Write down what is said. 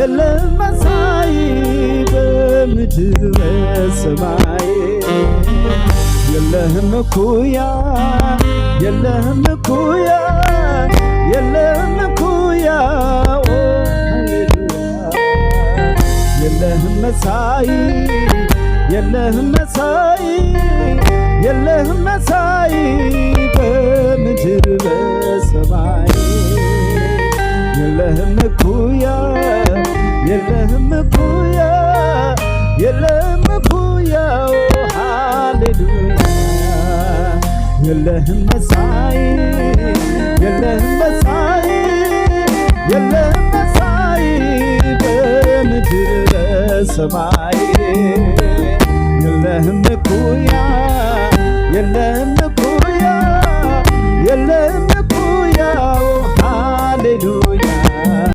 የለም መሳይ በምድር በሰማይ የለህም እኩያ የለህም እኩያ የለህም እኩያ የለህም መሳይ የለህም መሳይ የለህም መሳይ በምድር በሰማይ የለህም እኩያ የለህም እኩያ የለህም እኩያ ሃሌሉያ የለህም መሳይ የለህም መሳይ የለህም መሳይ በምድር በሰማይ የለህም እኩያ የለህም